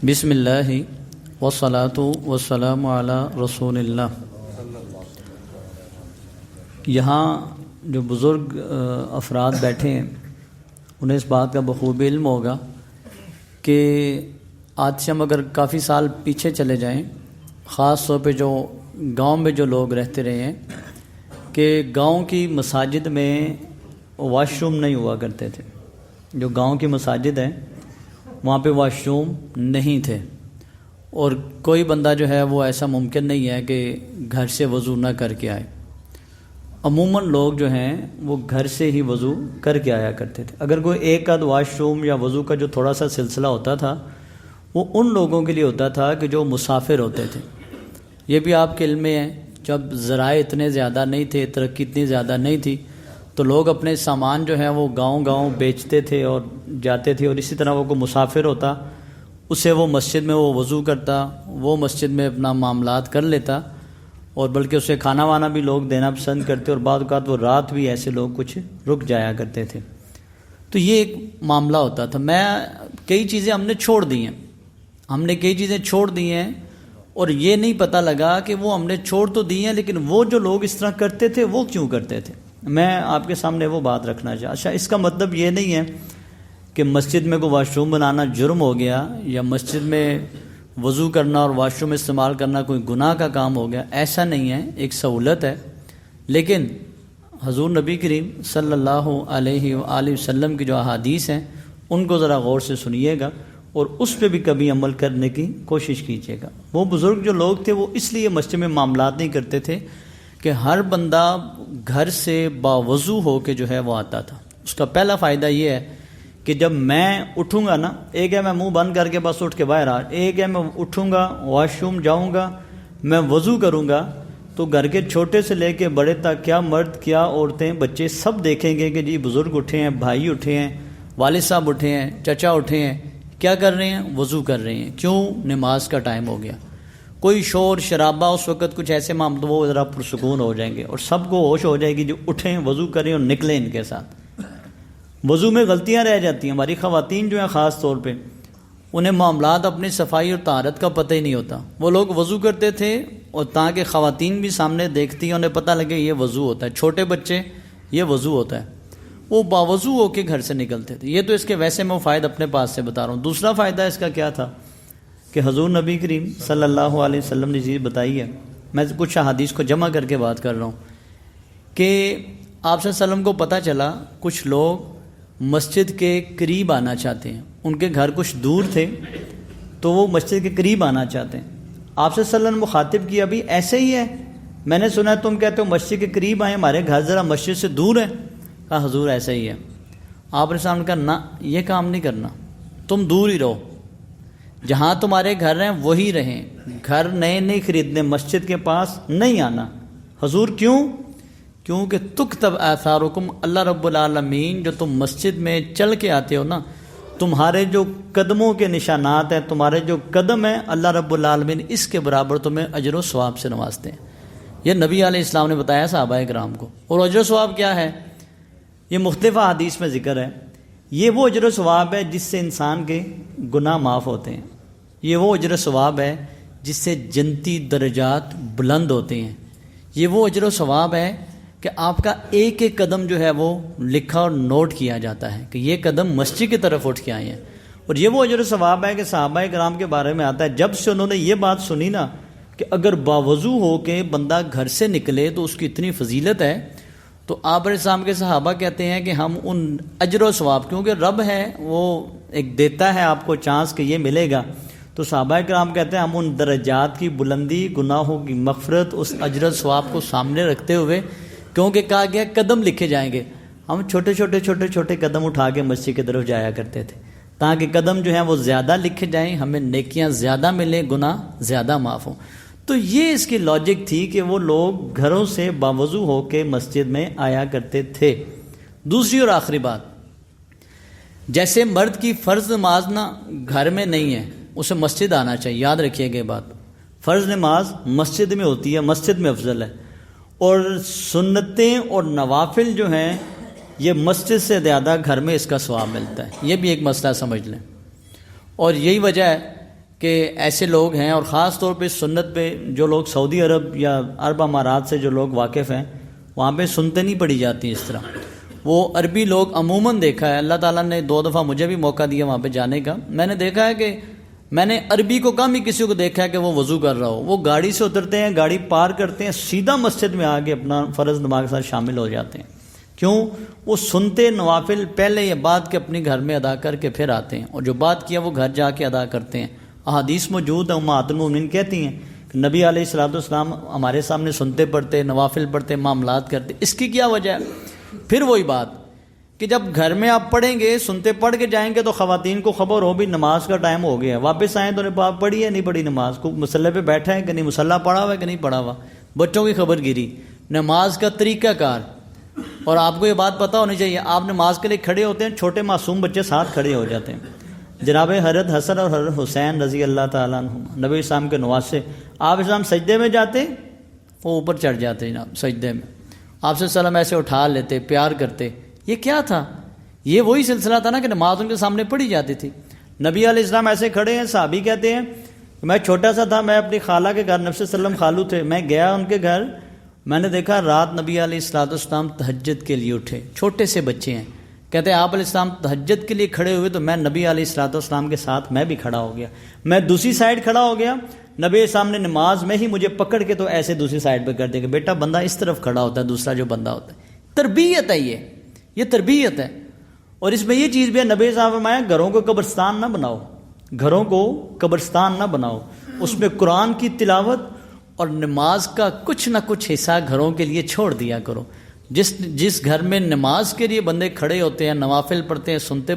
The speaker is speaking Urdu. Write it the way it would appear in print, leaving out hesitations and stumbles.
بسم اللہ والصلاۃ والسلام علی رسول اللہ۔ یہاں جو بزرگ افراد بیٹھے ہیں انہیں اس بات کا بخوبی علم ہوگا کہ آج سے ہم اگر کافی سال پیچھے چلے جائیں، خاص طور پہ جو گاؤں میں جو لوگ رہتے رہے ہیں، کہ گاؤں کی مساجد میں واش روم نہیں ہوا کرتے تھے۔ جو گاؤں کی مساجد ہیں وہاں پہ واش روم نہیں تھے، اور کوئی بندہ جو ہے وہ ایسا ممکن نہیں ہے کہ گھر سے وضو نہ کر کے آئے۔ عموماً لوگ جو ہیں وہ گھر سے ہی وضو کر کے آیا کرتے تھے۔ اگر کوئی ایک آدھ واش روم یا وضو کا جو تھوڑا سا سلسلہ ہوتا تھا وہ ان لوگوں کے لیے ہوتا تھا کہ جو مسافر ہوتے تھے۔ یہ بھی آپ کے علم میں ہے، جب ذرائع اتنے زیادہ نہیں تھے، ترقی اتنی زیادہ نہیں تھی، تو لوگ اپنے سامان جو ہے وہ گاؤں گاؤں بیچتے تھے اور جاتے تھے، اور اسی طرح وہ کوئی مسافر ہوتا اسے وہ مسجد میں وہ وضو کرتا، وہ مسجد میں اپنا معاملات کر لیتا، اور بلکہ اسے کھانا وانا بھی لوگ دینا پسند کرتے، اور بعض اوقات وہ رات بھی ایسے لوگ کچھ رک جایا کرتے تھے۔ تو یہ ایک معاملہ ہوتا تھا۔ کئی چیزیں ہم نے چھوڑ دی ہیں، اور یہ نہیں پتہ لگا کہ وہ ہم نے چھوڑ تو دی ہیں، لیکن وہ جو لوگ اس طرح کرتے تھے وہ کیوں کرتے تھے۔ میں آپ کے سامنے وہ بات رکھنا چاہتا۔ اچھا، اس کا مطلب یہ نہیں ہے کہ مسجد میں کوئی واش روم بنانا جرم ہو گیا، یا مسجد میں وضو کرنا اور واش روم استعمال کرنا کوئی گناہ کا کام ہو گیا، ایسا نہیں ہے، ایک سہولت ہے۔ لیکن حضور نبی کریم صلی اللہ علیہ وآلہ وسلم کی جو احادیث ہیں ان کو ذرا غور سے سنیے گا، اور اس پہ بھی کبھی عمل کرنے کی کوشش کیجیے گا۔ وہ بزرگ جو لوگ تھے وہ اس لیے مسجد میں معاملات نہیں کرتے تھے کہ ہر بندہ گھر سے باوضو ہو کے جو ہے وہ آتا تھا۔ اس کا پہلا فائدہ یہ ہے کہ جب میں اٹھوں گا نا، ایک ہے میں منہ بند کر کے بس اٹھ کے باہر ایک ہے میں اٹھوں گا، واش روم جاؤں گا، میں وضو کروں گا، تو گھر کے چھوٹے سے لے کے بڑے تک، کیا مرد کیا عورتیں بچے، سب دیکھیں گے کہ جی بزرگ اٹھے ہیں، بھائی اٹھے ہیں، والد صاحب اٹھے ہیں، چچا اٹھے ہیں، کیا کر رہے ہیں؟ وضو کر رہے ہیں۔ کیوں؟ نماز کا ٹائم ہو گیا۔ کوئی شور شرابہ اس وقت کچھ ایسے معاملے وہ ذرا پرسکون ہو جائیں گے، اور سب کو ہوش ہو جائے گی جو اٹھیں وضو کریں اور نکلیں ان کے ساتھ۔ وضو میں غلطیاں رہ جاتی ہیں، ہماری خواتین جو ہیں خاص طور پہ انہیں معاملات اپنی صفائی اور طہارت کا پتہ ہی نہیں ہوتا۔ وہ لوگ وضو کرتے تھے، اور تاکہ خواتین بھی سامنے دیکھتی ہیں، انہیں پتہ لگے یہ وضو ہوتا ہے، چھوٹے بچے یہ وضو ہوتا ہے، وہ باوضو ہو کے گھر سے نکلتے تھے۔ یہ تو اس کے ویسے میں فائدہ اپنے پاس سے بتا رہا ہوں۔ دوسرا فائدہ اس کا کیا تھا کہ حضور نبی کریم صلی اللہ علیہ وسلم نے چیز بتائی ہے، میں کچھ احادیث کو جمع کر کے بات کر رہا ہوں، کہ آپ صلی اللہ علیہ وسلم کو پتہ چلا کچھ لوگ مسجد کے قریب آنا چاہتے ہیں، ان کے گھر کچھ دور تھے تو وہ مسجد کے قریب آنا چاہتے ہیں۔ آپ صلی اللہ علیہ وسلم نے مخاطب کیا، ابھی ایسے ہی ہے، میں نے سنا ہے تم کہتے ہو مسجد کے قریب آئیں، ہمارے گھر ذرا مسجد سے دور ہے۔ کہا حضور ایسا ہی ہے۔ آپ نے سامنے کہا نہ، یہ کام نہیں کرنا، تم دور ہی رہو، جہاں تمہارے گھر ہیں وہی رہیں، گھر نئے نہیں خریدنے، مسجد کے پاس نہیں آنا۔ حضور کیوں؟ کیونکہ تکتب آثارکم، اللہ رب العالمین جو تم مسجد میں چل کے آتے ہو نا، تمہارے جو قدموں کے نشانات ہیں، تمہارے جو قدم ہیں، اللہ رب العالمین اس کے برابر تمہیں اجر و ثواب سے نوازتے ہیں۔ یہ نبی علیہ السلام نے بتایا صحابہ کرام کو۔ اور اجر و ثواب کیا ہے؟ یہ مختلف حدیث میں ذکر ہے۔ یہ وہ اجر و ثواب ہے جس سے انسان کے گناہ معاف ہوتے ہیں۔ یہ وہ اجر و ثواب ہے جس سے جنتی درجات بلند ہوتے ہیں۔ یہ وہ اجر و ثواب ہے کہ آپ کا ایک ایک قدم جو ہے وہ لکھا اور نوٹ کیا جاتا ہے کہ یہ قدم مسجد کی طرف اٹھ کے آئے ہیں۔ اور یہ وہ اجر و ثواب ہے کہ صحابہ کرام کے بارے میں آتا ہے، جب سے انہوں نے یہ بات سنی نا کہ اگر باوضو ہو کے بندہ گھر سے نکلے تو اس کی اتنی فضیلت ہے، تو آپ علیہ السلام کے صحابہ کہتے ہیں کہ ہم ان اجر و ثواب، کیونکہ رب ہے وہ ایک دیتا ہے آپ کو چانس کہ یہ ملے گا، تو صحابہ کرام کہتے ہیں ہم ان درجات کی بلندی، گناہوں کی مغفرت، اس اجر و ثواب کو سامنے رکھتے ہوئے، کیونکہ کہا گیا قدم لکھے جائیں گے، ہم چھوٹے چھوٹے قدم اٹھا کے مسجد کی طرف جایا کرتے تھے تاکہ قدم جو ہیں وہ زیادہ لکھے جائیں، ہمیں نیکیاں زیادہ ملیں، گناہ زیادہ معاف ہوں۔ تو یہ اس کی لاجک تھی کہ وہ لوگ گھروں سے باوضو ہو کے مسجد میں آیا کرتے تھے۔ دوسری اور آخری بات، جیسے مرد کی فرض نماز نا گھر میں نہیں ہے، اسے مسجد آنا چاہیے، یاد رکھیے گا یہ بات۔ فرض نماز مسجد میں ہوتی ہے، مسجد میں افضل ہے، اور سنتیں اور نوافل جو ہیں یہ مسجد سے زیادہ گھر میں اس کا ثواب ملتا ہے۔ یہ بھی ایک مسئلہ سمجھ لیں، اور یہی وجہ ہے کہ ایسے لوگ ہیں، اور خاص طور پہ سنت پہ جو لوگ سعودی عرب یا عرب امارات سے جو لوگ واقف ہیں، وہاں پہ سنتیں نہیں پڑھی جاتی اس طرح. وہ عربی لوگ عموماً دیکھا ہے، اللہ تعالیٰ نے 2 دفعہ مجھے بھی موقع دیا وہاں پہ جانے کا، میں نے دیکھا ہے کہ میں نے عربی کو کم ہی کسی کو دیکھا ہے کہ وہ وضو کر رہا ہو. وہ گاڑی سے اترتے ہیں، گاڑی پار کرتے ہیں، سیدھا مسجد میں آ کے اپنا فرض نماز کے ساتھ شامل ہو جاتے ہیں. کیوں؟ وہ سنتے نوافل پہلے یا بعد کے اپنے گھر میں ادا کر کے پھر آتے ہیں، اور جو بات کیا وہ گھر جا کے ادا کرتے ہیں. احادیث موجود ہیں، امہات المومنین کہتی ہیں کہ نبی علیہ الصلوۃ والسلام ہمارے سامنے سنتے پڑھتے، نوافل پڑھتے، معاملات کرتے. اس کی کیا وجہ ہے؟ پھر وہی بات کہ جب گھر میں آپ پڑھیں گے، سنتے پڑھ کے جائیں گے تو خواتین کو خبر ہو بھی نماز کا ٹائم ہو گیا، واپس آئیں تو نے پڑھی ہے نہیں پڑھی نماز، کو مصلی پہ بیٹھا ہے کہ نہیں، مصلی پڑھا ہوا ہے کہ نہیں پڑھا ہوا. بچوں کی خبر گیری، نماز کا طریقہ کار. اور آپ کو یہ بات پتہ ہونی چاہیے، آپ نماز کے لیے کھڑے ہوتے ہیں، چھوٹے معصوم بچے ساتھ کھڑے ہو جاتے ہیں. جناب حضرت حسن اور حضرت حسین رضی اللہ تعالیٰ عنہ نبی اسلام کے نواسے، آپ اسلام سجدے میں جاتے، وہ اوپر چڑھ جاتے جناب سجدے میں، آپ سے سلام ایسے اٹھا لیتے، پیار کرتے. یہ کیا تھا؟ یہ وہی سلسلہ تھا نا کہ نماز ان کے سامنے پڑھی جاتی تھی. نبی علیہ السلام ایسے کھڑے ہیں، صحابی کہتے ہیں میں چھوٹا سا تھا، میں اپنی خالہ کے گھر، نبی صلی اللہ علیہ وسلم خالو تھے، میں گیا ان کے گھر، میں نے دیکھا رات نبی علیہ السلام تہجد کے لیے اٹھے. چھوٹے سے بچے ہیں، کہتے ہیں آپ علیہ السلام تہجد کے لیے کھڑے ہوئے تو میں نبی علیہ السلام کے ساتھ میں بھی کھڑا ہو گیا. میں دوسری سائڈ کھڑا ہو گیا، نبی السلام نے نماز میں ہی مجھے پکڑ کے تو ایسے دوسری سائڈ پہ کر دیا کہ بیٹا بندہ اس طرف کھڑا ہوتا ہے، دوسرا جو بندہ ہوتا ہے. تربیت ہے، یہ تربیت ہے. اور اس میں یہ چیز بھی ہے، نبی صاحب فرمایا گھروں کو قبرستان نہ بناؤ، گھروں کو قبرستان نہ بناؤ. اس میں قرآن کی تلاوت اور نماز کا کچھ نہ کچھ حصہ گھروں کے لیے چھوڑ دیا کرو. جس گھر میں نماز کے لیے بندے کھڑے ہوتے ہیں، نوافل پڑھتے ہیں، سنتے